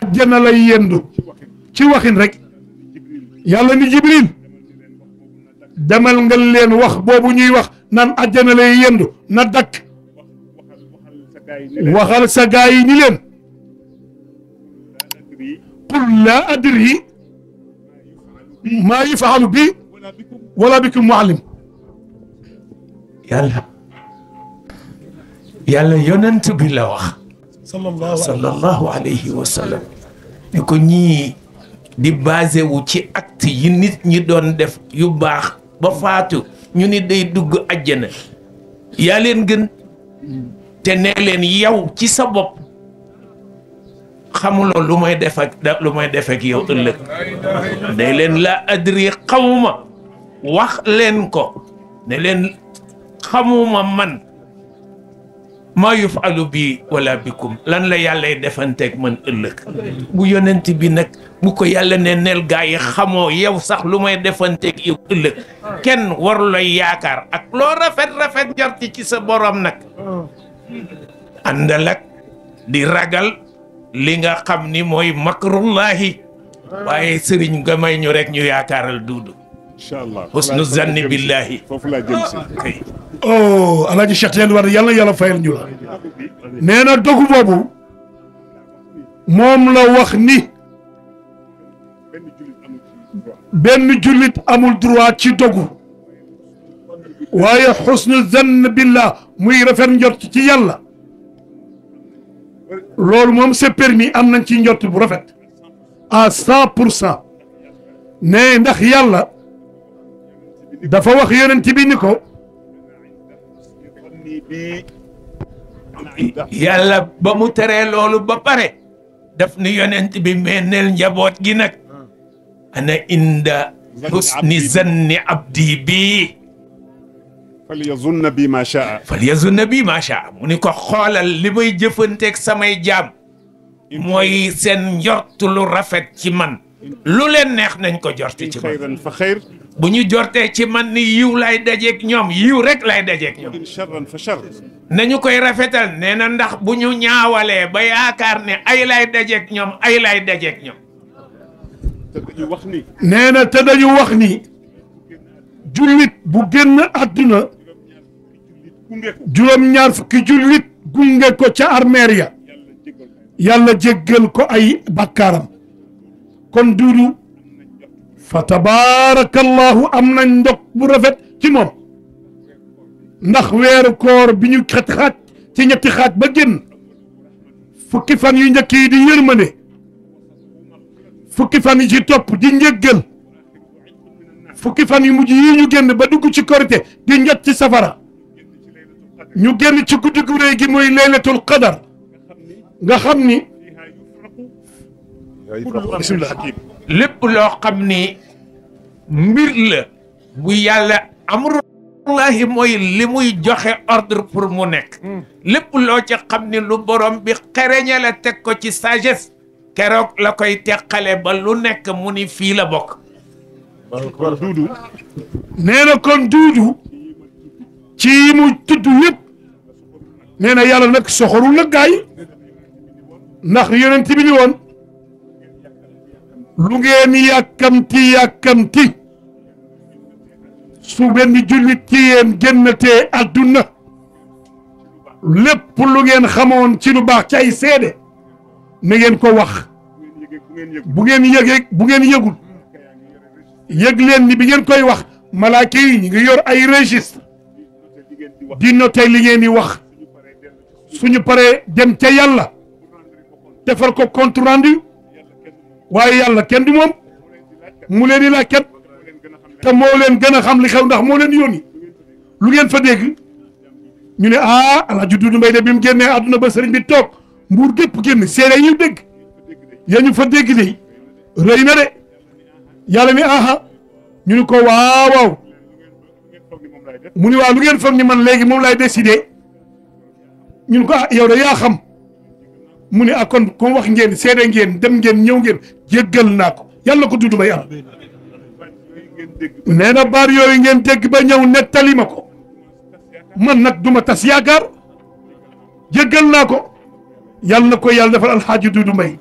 àjjana lay yendu ci waxin rek yàlla ni Jibril demal nga leen wax boobu ñuy wax naan àjjana lay yendu na dakk waxal sa gaay yi ni leen qul laa adri maa yufaalu bi wala bikum muallim yàlla yonent bi la wax sallallahu alayhi wa sallam ni ko ñii di basé wu ci acte yi nit ñi doon def yu baax ba faatu ñu ni day dugg àjjana yaa leen gën te ne leen yow ci sa bopp xamuloo lu may def ak yow ëllëg ne leen la adri xamuma wax leen ko ne leen xamuma man maa yufalu bi wala bikum lan la yàllay defanteeg man ëllëg bu yonent bi nag bu ko yàlla ne neel gaa yi xamoo yow sax lu may defanteeg yow ëllëg kenn waru lay yaakaar ak loo rafet njorti ci sa borom nag àndal ak di ragal li nga xam ni mooy makrullahi waaye sëriñ nga may ñu rek ñu yaakaaral duudu inshallah husnu zanni billahi foofu laa jëm si oh alaaji Cheikh Tidiane Wade yàlla na yàlla fayal ñu la nee na dogu boobu moom la wax ni benn jullit amul droit ci dogu waaye husnu zanni billah muy rafet njort ci yàlla loolu moom c'est permis am nañ ci njort bu rafet à 100% ne ndax yàlla dafa wax yonent bi ni ko yàlla ba mu teree loolu ba pare daf ni yonent bi meeneel njaboot gi nag ana inda husni zanni abdi bi falyazunna bi ma shaa mu ni ko xoolal li may jëfanteeg samay jaam mooy seen njort lu rafet ci man lu leen neex nañ ko jorti ci man fa xayr bu ñu jortee ci man ni yiw lay dajeeg ñoom yiw rek lay dajeeg ñoom sharran fa shar nañu koy rafetal nee na ndax bu ñu ñaawalee ba yaakaar ne ay lay dajeeg ñoom ay lay dajeeg ñoom te dañu wax ni nee na te dañu wax ni jullit bu génn àdduna juróom-ñaar fukki jullit gunge ko ca armeer ya yàlla jéggal ko ay bakkaaram kon duudu fa tabaarakallahu am nañ ndok bu rafet ci moom ndax weeru koor bi ñu xaaj ci ñetti xaaj ba génn fukki fan yu njëkk yi di yërmande fukki fan yi ci topp di njëggal fukki fan yu mujj yi ñu génn ba dugg ci korite di njot ci safara ñu génn ci guddi gu réy gi mooy laylatul qadar nga xam ni bismillah lépp loo xam ni mbir la bu yàlla amrullahi mooy li muy joxe ordre pour mu nekk lépp loo ca xam ni lu borom bi xereñe la teg ko ci sagesse keroog la koy teqale ba lu nekk mu ni fii la bokk kon duudu nee na kon duudu ci yi mu tudd yëpp nee na yàlla nag soxorul la gaay ndax yonent bi ni woon lu ngeen yàkkamti su benn jullit ci yéen génnatee adduna lépp lu ngeen xamoon ci lu baax ci ay seede na ngeen ko wax bu ngeen yëgee bu ngeen yëgul yëg leen ni bi ngeen koy wax malaaka yi ñu ngi yor ay registre di noté li ngeen di wax suñu paree dem ca yàlla defal ko compte rendu waaye yàlla kenn du moom mu leen di laaj kat te moo leen gën a xam li xew ndax moo leen yónni lu ngeen fa dégg ñu ne Alaaji Duudu Mbay de bi mu génnee àdduna ba sëriñ bi toog mbuur gépp génn seede yi ñu dégg ya ñu fa dégg de rëy na de yàlla ni ñu ni ko waaw mu ni waaw lu ngeen foog ni man léegi moom laay décidé ñu ni ko yow de yaa xam mu ni kon comme wax ngeen seede ngeen dem ngeen ñëw ngeen jéggal naa ko yàlla ko Duudu Mbay am nee na baar yooyu ngeen dégg ba ñëw nettali ma ko man nag duma tas yaakaar jéggal naa ko yàlla na ko yàlla defal Alxaaji Duudu Mbay